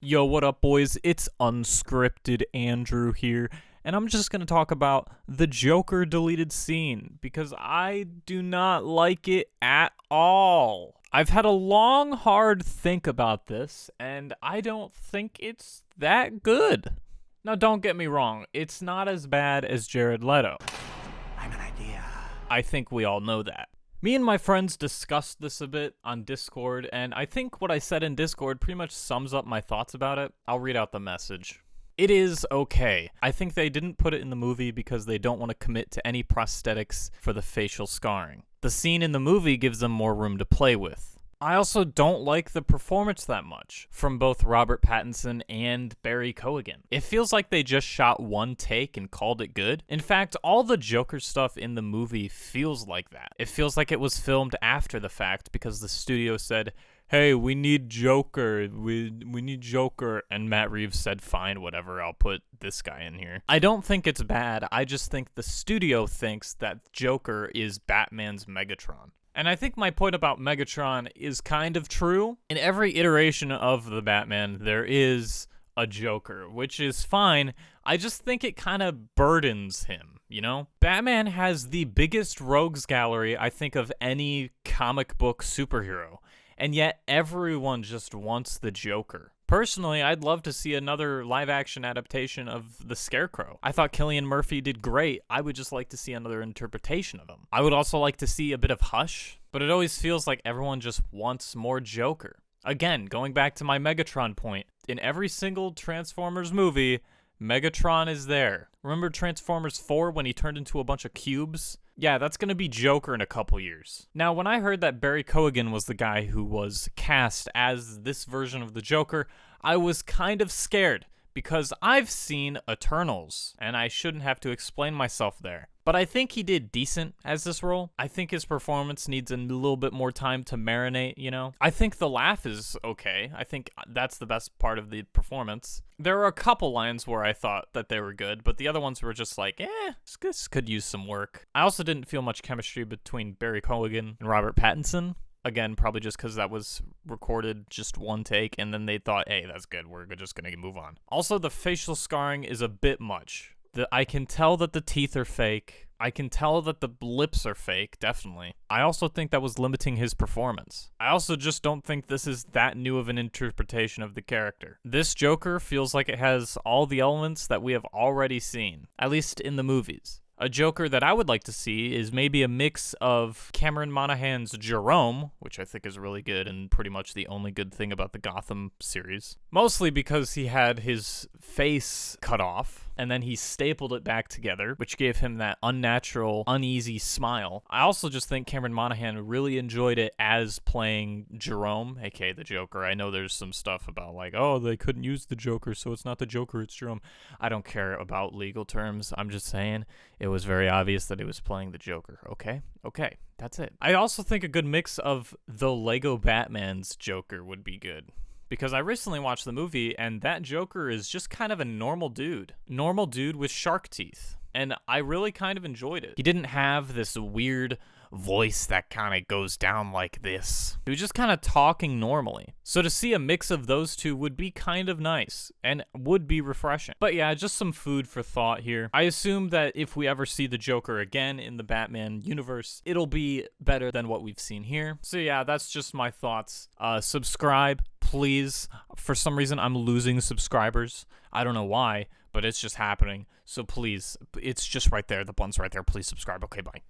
Yo, what up, boys? It's Unscripted Andrew here, and I'm just gonna talk about the Joker deleted scene because I do not like it at all. I've had a long, hard think about this, and I don't think it's that good. Now, don't get me wrong, it's not as bad as Jared Leto. I'm an idea. I think we all know that. Me and my friends discussed this a bit on Discord, and I think what I said in Discord pretty much sums up my thoughts about it. I'll read out the message. It is okay. I think they didn't put it in the movie because they don't want to commit to any prosthetics for the facial scarring. The scene in the movie gives them more room to play with. I also don't like the performance that much from both Robert Pattinson and Barry Keoghan. It feels like they just shot one take and called it good. In fact, all the Joker stuff in the movie feels like that. It feels like it was filmed after the fact because the studio said, hey, we need Joker, we need Joker, and Matt Reeves said, fine, whatever, I'll put this guy in here. I don't think it's bad, I just think the studio thinks that Joker is Batman's Megatron. And I think my point about Megatron is kind of true. In every iteration of the Batman, there is a Joker, which is fine. I just think it kind of burdens him, you know? Batman has the biggest rogues gallery, I think, of any comic book superhero. And yet everyone just wants the Joker. Personally, I'd love to see another live-action adaptation of The Scarecrow. I thought Cillian Murphy did great. I would just like to see another interpretation of him. I would also like to see a bit of Hush, but it always feels like everyone just wants more Joker. Again, going back to my Megatron point, in every single Transformers movie, Megatron is there. Remember Transformers 4 when he turned into a bunch of cubes? Yeah, that's gonna be Joker in a couple years. Now, when I heard that Barry Keoghan was the guy who was cast as this version of the Joker, I was kind of scared because I've seen Eternals, and I shouldn't have to explain myself there. But I think he did decent as this role. I think his performance needs a little bit more time to marinate, you know? I think the laugh is okay. I think that's the best part of the performance. There are a couple lines where I thought that they were good, but the other ones were just like, this could use some work. I also didn't feel much chemistry between Barry Keoghan and Robert Pattinson. Again, probably just because that was recorded just one take, and then they thought, hey, that's good, we're just gonna move on. Also, the facial scarring is a bit much. I can tell that the teeth are fake. I can tell that the lips are fake, definitely. I also think that was limiting his performance. I also just don't think this is that new of an interpretation of the character. This Joker feels like it has all the elements that we have already seen, at least in the movies. A Joker that I would like to see is maybe a mix of Cameron Monaghan's Jerome, which I think is really good and pretty much the only good thing about the Gotham series. Mostly because he had his face cut off, and then he stapled it back together, which gave him that unnatural, uneasy smile. I also just think Cameron Monaghan really enjoyed it as playing Jerome, aka the Joker. I know there's some stuff about like, oh, they couldn't use the Joker, so it's not the Joker, it's Jerome. I don't care about legal terms. I'm just saying it was very obvious that he was playing the Joker. Okay, that's it. I also think a good mix of the Lego Batman's Joker would be good. Because I recently watched the movie, and that Joker is just kind of a normal dude. Normal dude with shark teeth. And I really kind of enjoyed it. He didn't have this weird voice that kind of goes down like this. He was just kind of talking normally. So to see a mix of those two would be kind of nice and would be refreshing. But yeah, just some food for thought here. I assume that if we ever see the Joker again in the Batman universe, it'll be better than what we've seen here. So yeah, that's just my thoughts. Subscribe, please. For some reason, I'm losing subscribers. I don't know why, but it's just happening. So please, it's just right there. The button's right there. Please subscribe. Okay, bye.